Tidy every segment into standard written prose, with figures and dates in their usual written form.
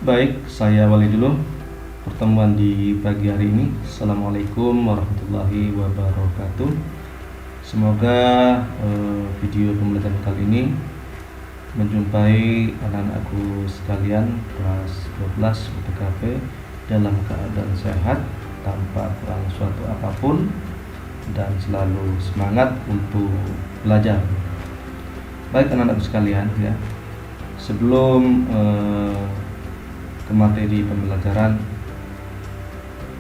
Baik, saya awali dulu pertemuan di pagi hari ini. Assalamualaikum warahmatullahi wabarakatuh. Semoga video pembelajaran kali ini menjumpai anak-anakku sekalian kelas 12 UTKP dalam keadaan sehat, tanpa kurang suatu apapun, dan selalu semangat untuk belajar. Baik anak-anakku sekalian, ya, sebelum ke materi pembelajaran,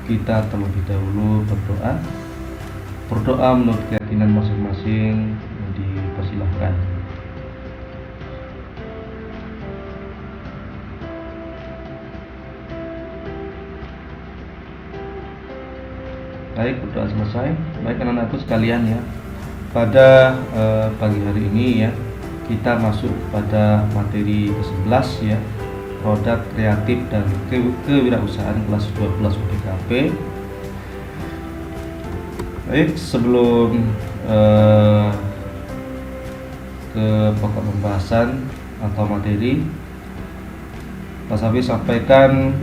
kita terlebih dahulu berdoa menurut keyakinan masing-masing. Dipersilahkan. Baik, berdoa selesai. Baik anak-anakku sekalian, ya, pada pagi hari ini, ya, kita masuk pada materi ke-11, ya, produk kreatif dan kewirausahaan kelas 12 UTKP. Baik, sebelum ke pokok pembahasan atau materi, Mas Hafiz sampaikan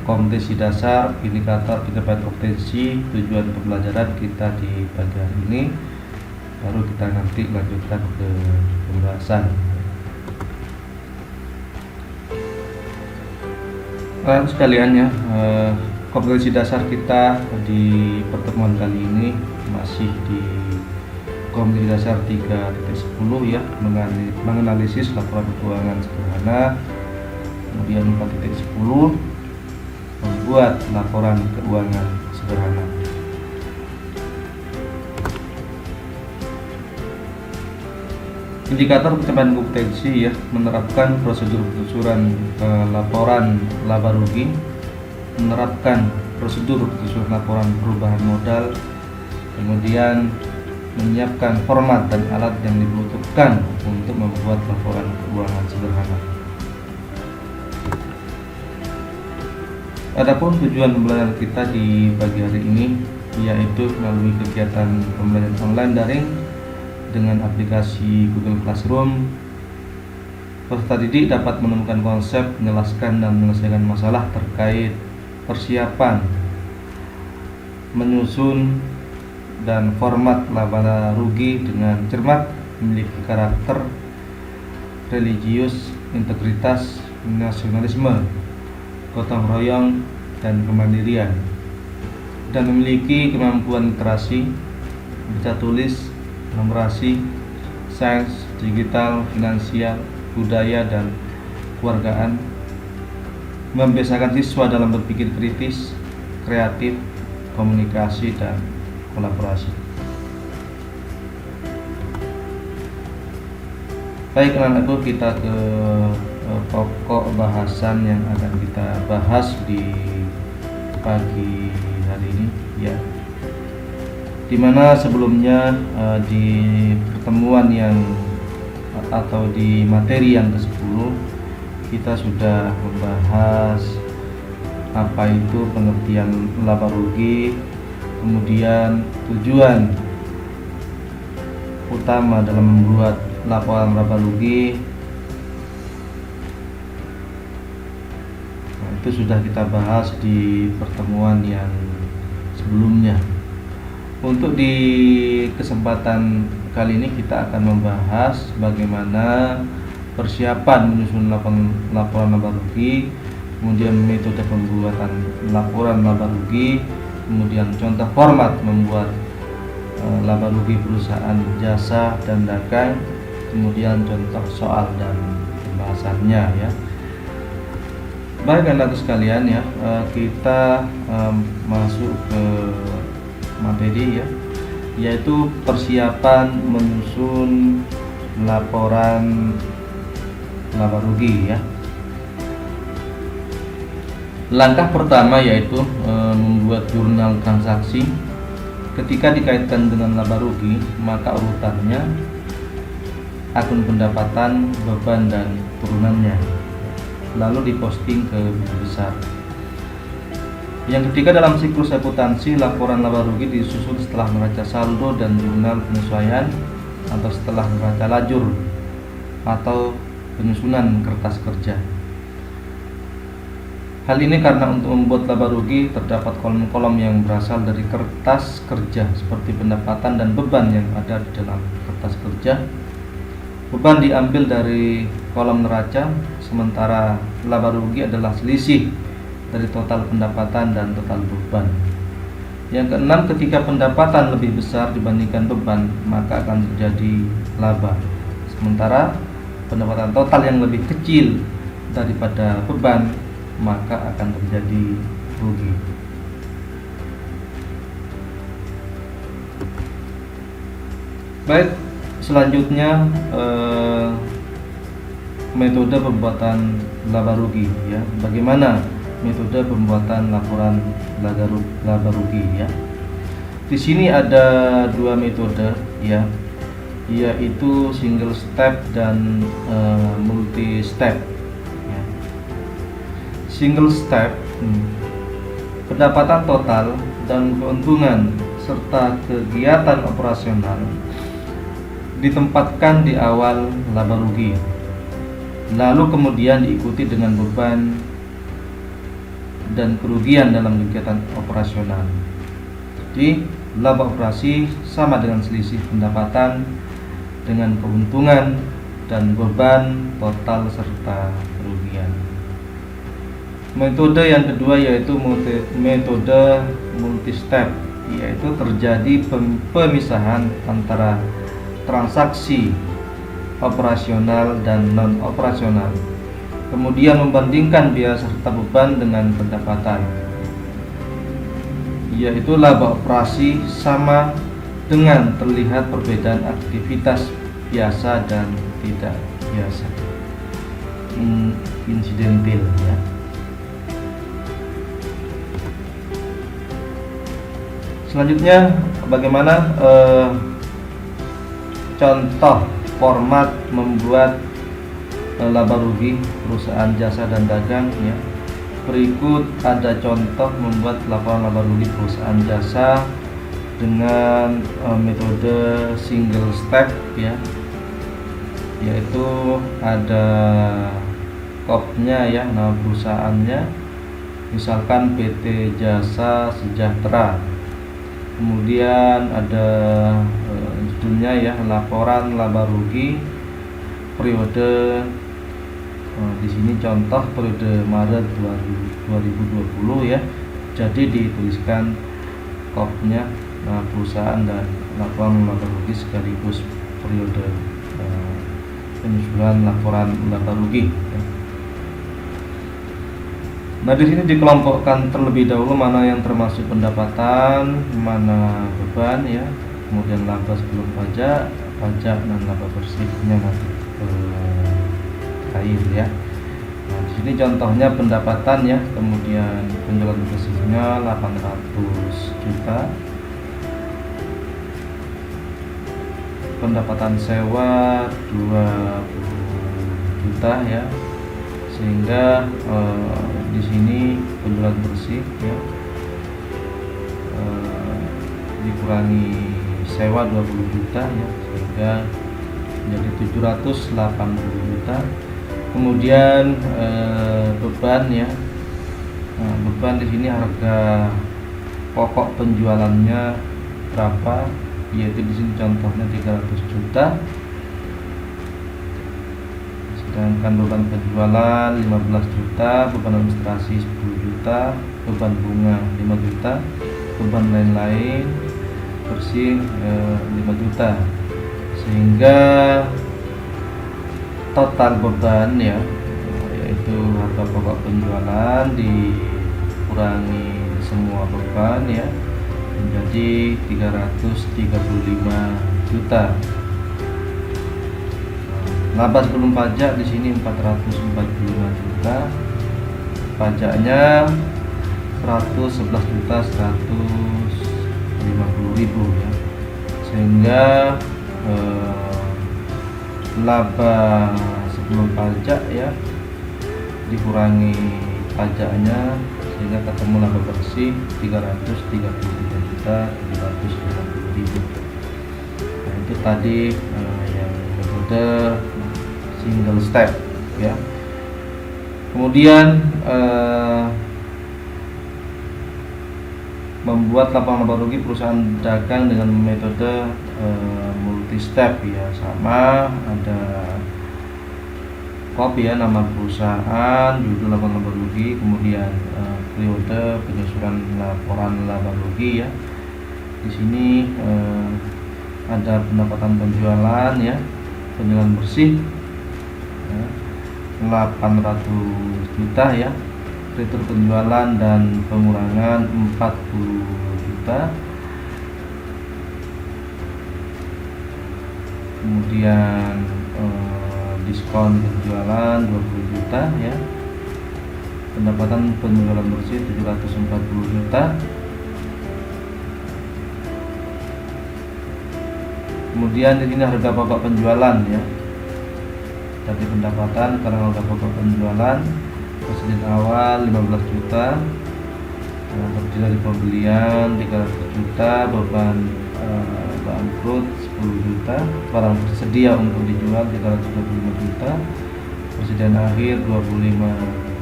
kompetensi dasar, indikator pencapaian kompetensi, tujuan pembelajaran kita di pagi hari ini. Baru kita nanti lanjutkan ke pembahasan. Sekalian, ya, kompetensi dasar kita di pertemuan kali ini masih di kompetensi dasar 3.10, ya, menganalisis laporan keuangan sederhana. Kemudian 4.10, membuat laporan keuangan sederhana. Indikator pencapaian kompetensi, ya, menerapkan prosedur penelusuran laporan laba rugi, menerapkan prosedur penelusuran laporan perubahan modal, kemudian menyiapkan format dan alat yang dibutuhkan untuk membuat laporan keuangan sederhana. Adapun tujuan pembelajaran kita di pagi hari ini, yaitu melalui kegiatan pembelajaran online daring dengan aplikasi Google Classroom, peserta didik dapat menemukan konsep, menjelaskan dan menyelesaikan masalah terkait persiapan, menyusun dan format laba rugi dengan cermat, memiliki karakter religius, integritas, nasionalisme, gotong royong, dan kemandirian, dan memiliki kemampuan literasi, baca tulis, numerasi, sains, digital, finansial, budaya, dan kewargaan, membiasakan siswa dalam berpikir kritis, kreatif, komunikasi, dan kolaborasi. Baik anak-anakku, kita ke pokok bahasan yang akan kita bahas di pagi hari ini, ya, dimana sebelumnya di pertemuan yang atau di materi yang ke-10 kita sudah membahas apa itu pengertian laba rugi, kemudian tujuan utama dalam membuat laporan laba rugi. Nah, itu sudah kita bahas di pertemuan yang sebelumnya. Untuk di kesempatan kali ini kita akan membahas bagaimana persiapan menyusun laporan laba rugi, kemudian metode pembuatan laporan laba rugi, kemudian contoh format membuat laba rugi perusahaan jasa dan dagang, kemudian contoh soal dan pembahasannya, ya. Baik anak-anak sekalian, ya, kita masuk ke materi, ya, yaitu persiapan menyusun laporan laba rugi, ya. Langkah pertama yaitu membuat jurnal transaksi. Ketika dikaitkan dengan laba rugi, maka urutannya akun pendapatan, beban, dan turunannya, lalu diposting ke buku besar. Yang ketiga, dalam siklus akuntansi, laporan laba rugi disusun setelah neraca saldo dan jurnal penyesuaian, atau setelah neraca lajur atau penyusunan kertas kerja. Hal ini karena untuk membuat laba rugi terdapat kolom-kolom yang berasal dari kertas kerja seperti pendapatan dan beban yang ada di dalam kertas kerja. Beban diambil dari kolom neraca, sementara laba rugi adalah selisih dari total pendapatan dan total beban. Yang keenam, ketika pendapatan lebih besar dibandingkan beban, maka akan terjadi laba. Sementara pendapatan total yang lebih kecil daripada beban, maka akan terjadi rugi. Baik, selanjutnya metode pembuatan laba rugi ya. Bagaimana metode pembuatan laporan laba rugi ya? Di sini ada dua metode ya, yaitu single step dan multi step. Single step, pendapatan total dan keuntungan serta kegiatan operasional ditempatkan di awal laba rugi, lalu kemudian diikuti dengan beban dan kerugian dalam kegiatan operasional. Jadi laba operasi sama dengan selisih pendapatan dengan keuntungan dan beban total serta kerugian. Metode yang kedua yaitu metode multi step, yaitu terjadi pemisahan antara transaksi operasional dan non operasional, kemudian membandingkan biaya serta beban dengan pendapatan, yaitu laba operasi sama dengan terlihat perbedaan aktivitas biasa dan tidak biasa, insidental ya. Selanjutnya, bagaimana contoh format membuat laba rugi perusahaan jasa dan dagang ya. Berikut ada contoh membuat laporan laba rugi perusahaan jasa dengan metode single step ya, yaitu ada KOP-nya ya, nama perusahaannya, misalkan PT Jasa Sejahtera. Kemudian ada judulnya ya, laporan laba rugi periode di sini contoh periode Maret 2020 ya. Jadi dituliskan KOP-nya, perusahaan dan laporan laba rugi sekaligus periode penyusunan laporan laba rugi ya. Nah, di sini dikelompokkan terlebih dahulu mana yang termasuk pendapatan, mana beban ya, kemudian laba sebelum pajak, pajak dan laba bersihnya nanti akhir ya. Nah, di sini contohnya pendapatan ya, kemudian penjualan bersihnya 800 juta, pendapatan sewa 20 juta ya, sehingga di sini penjualan bersih ya dikurangi sewa 20 juta ya, sehingga menjadi 780 juta. Kemudian beban ya, beban di sini harga pokok penjualannya berapa, yaitu di sini contohnya 300 juta. Sedangkan beban penjualan 15 juta, beban administrasi 10 juta, beban bunga 5 juta, beban lain-lain bersih 5 juta, sehingga total beban ya, yaitu harga pokok penjualan dikurangi semua beban ya, menjadi 335 juta. Laba sebelum pajak di sini 445 juta, pajaknya 111 juta 150 ribu ya, sehingga laba sebelum pajak ya dikurangi pajaknya, sehingga ketemu laba bersih 333 juta 750 ribu. Nah, itu tadi yang metode single step ya. Kemudian membuat laporan laba rugi perusahaan dagang dengan metode multi step ya, sama ada copy ya, nama perusahaan, judul laporan laba rugi, kemudian periode penyusuran laporan laba rugi ya. Di sini ada pendapatan penjualan ya, penjualan bersih ya, 800 juta ya, retur penjualan dan pengurangan 40 juta, kemudian diskon penjualan 20 juta ya, pendapatan penjualan bersih 740 juta, kemudian di sini harga pokok penjualan ya, tadi pendapatan karena harga pokok penjualan presiden awal 15 juta, terdiri dari pembelian 300 juta, beban bangkrut 10 juta, barang tersedia untuk dijual 325 juta, presiden akhir 25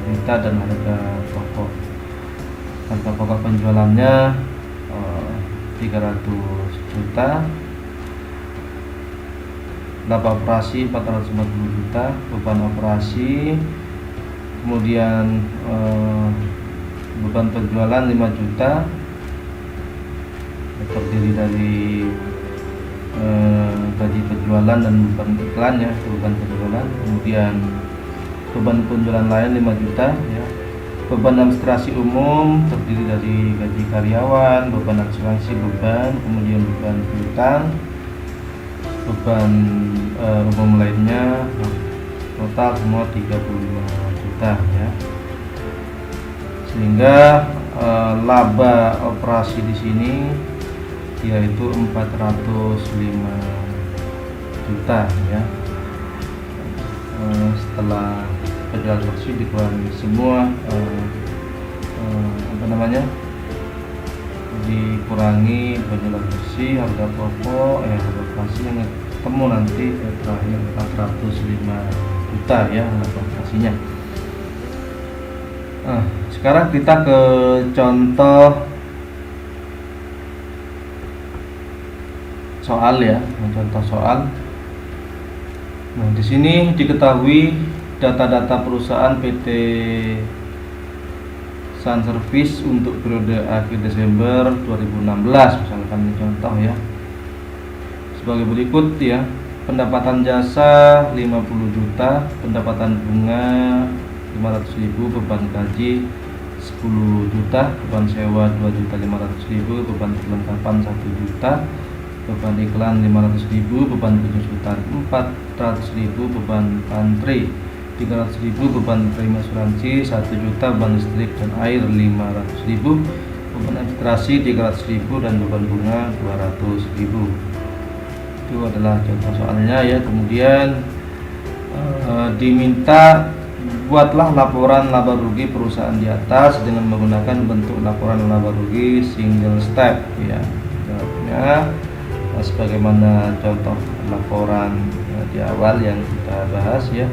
juta, dan harga pokok penjualannya 300 juta, laba operasi 450 juta, beban operasi, kemudian beban penjualan 5 juta, terdiri dari gaji penjualan dan beban iklan ya, beban penjualan, kemudian beban penjualan lain 5 juta ya, beban administrasi umum terdiri dari gaji karyawan, beban asuransi beban, kemudian beban piutang, beban umum lainnya, total semua 35 juta ya. Sehingga laba operasi di sini yaitu 405 juta ya. Setelah penjualan bersih dikurangi semua dikurangi penjualan bersih, harga pokok, harga operasi yang ketemu nanti terakhir 405 juta ya harga operasinya. Sekarang kita ke contoh soal ya, contoh soal. Nah, di sini diketahui data-data perusahaan PT Sun Service untuk periode akhir Desember 2016, misalkan ini contoh ya. Sebagai berikut ya, pendapatan jasa 50 juta, pendapatan bunga 500.000, beban gaji 10 juta, beban sewa 2.500.000, beban perlengkapan 1 juta, beban iklan 500.000, beban penyusutan 400.000, beban pantry 300.000, beban premi asuransi 1 juta, beban listrik dan air 500.000, beban administrasi 300.000, dan beban bunga 200.000. Itu adalah contoh soalnya ya. Kemudian diminta buatlah laporan laba rugi perusahaan di atas dengan menggunakan bentuk laporan laba rugi single step ya. Jawabnya sebagaimana contoh laporan di awal yang kita bahas ya.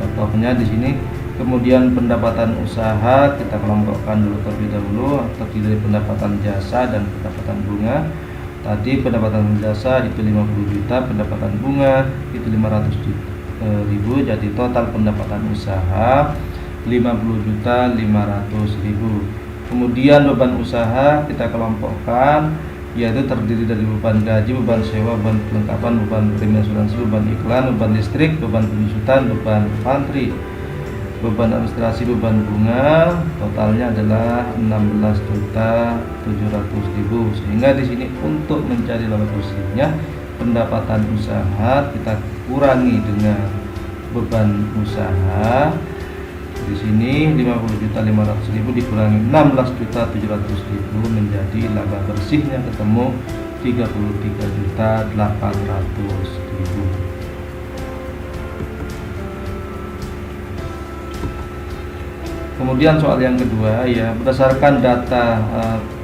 Contohnya di sini. Kemudian pendapatan usaha kita kelompokkan dulu terlebih dahulu, terdiri dari pendapatan jasa dan pendapatan bunga. Tadi pendapatan jasa itu 50 juta, pendapatan bunga itu 500.000, jadi total pendapatan usaha 50 juta 500.000. Kemudian beban usaha kita kelompokkan, yaitu terdiri dari beban gaji, beban sewa, beban perlengkapan, beban premi asuransi, beban iklan, beban listrik, beban penyusutan, beban pantry, beban administrasi, beban bunga. Totalnya adalah 16.700.000. Sehingga di sini untuk mencari laba bersihnya pendapatan usaha kita kurangi dengan beban usaha. Di sini 50.500.000 dikurangi 16.700.000 menjadi laba bersihnya ketemu 33.800.000. Kemudian soal yang kedua ya, berdasarkan data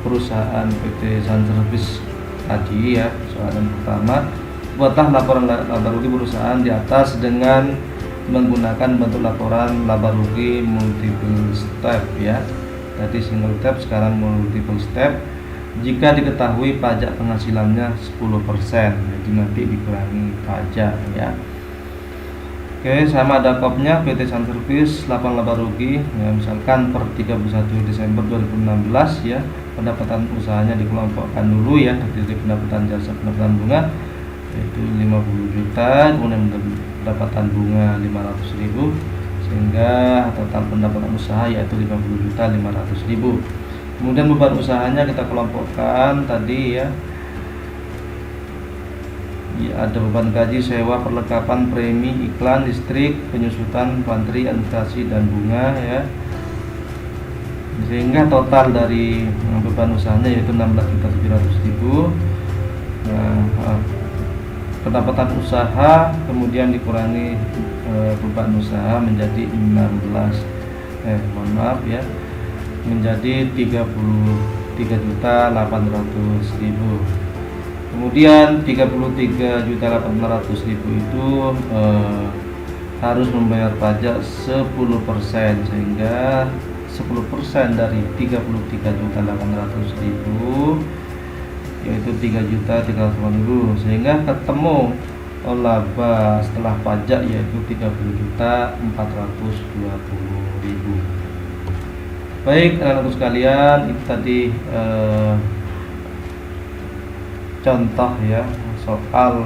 perusahaan PT Sun Service tadi ya, soal yang pertama, buatlah laporan laba rugi perusahaan di atas dengan menggunakan bentuk laporan laba rugi multiple step ya. Tadi single step, sekarang multiple step. Jika diketahui pajak penghasilannya 10%, jadi nanti dikurangi pajak ya. Oke, sama ada kopnya PT Sun Service lapang laba rugi ya, misalkan per 31 Desember 2016 ya, pendapatan usahanya dikelompokkan dulu ya, dari pendapatan jasa pendapatan bunga yaitu 50 juta, kemudian pendapatan bunga 500.000, sehingga total pendapatan usaha yaitu 50.500.000. Kemudian beban usahanya kita kelompokkan tadi ya. Ada beban gaji, sewa, perlengkapan, premi, iklan, listrik, penyusutan, pantry, administrasi, dan bunga ya. Sehingga total dari beban usahanya yaitu 16.700.000. Nah, pendapatan usaha kemudian dikurangi beban usaha menjadi menjadi 33.800.000. Kemudian 33.800.000 itu harus membayar pajak 10%, sehingga 10% dari 33.800.000 yaitu 3.300.000, sehingga ketemu laba setelah pajak yaitu 30.420.000. Baik anak-anakku sekalian, itu tadi contoh ya soal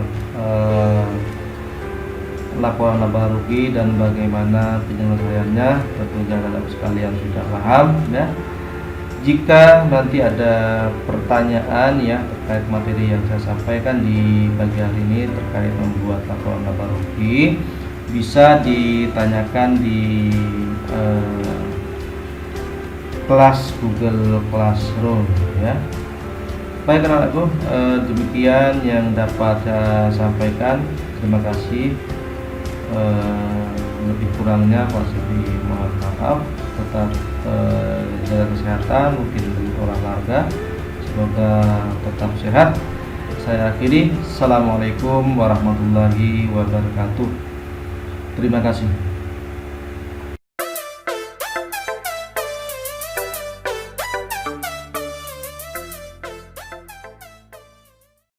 laporan laba rugi dan bagaimana penyelesaiannya. Tentunya anak-anak sekalian sudah paham ya. Jika nanti ada pertanyaan ya terkait materi yang saya sampaikan di pagi hari ini terkait membuat laporan laba rugi, bisa ditanyakan di kelas Google Classroom ya. Baik anak-anakku, demikian yang dapat saya sampaikan. Terima kasih. Lebih kurangnya masih mohon maaf. Tetap jaga kesehatan, mungkin olahraga. Semoga tetap sehat. Saya akhiri. Assalamualaikum warahmatullahi wabarakatuh. Terima kasih.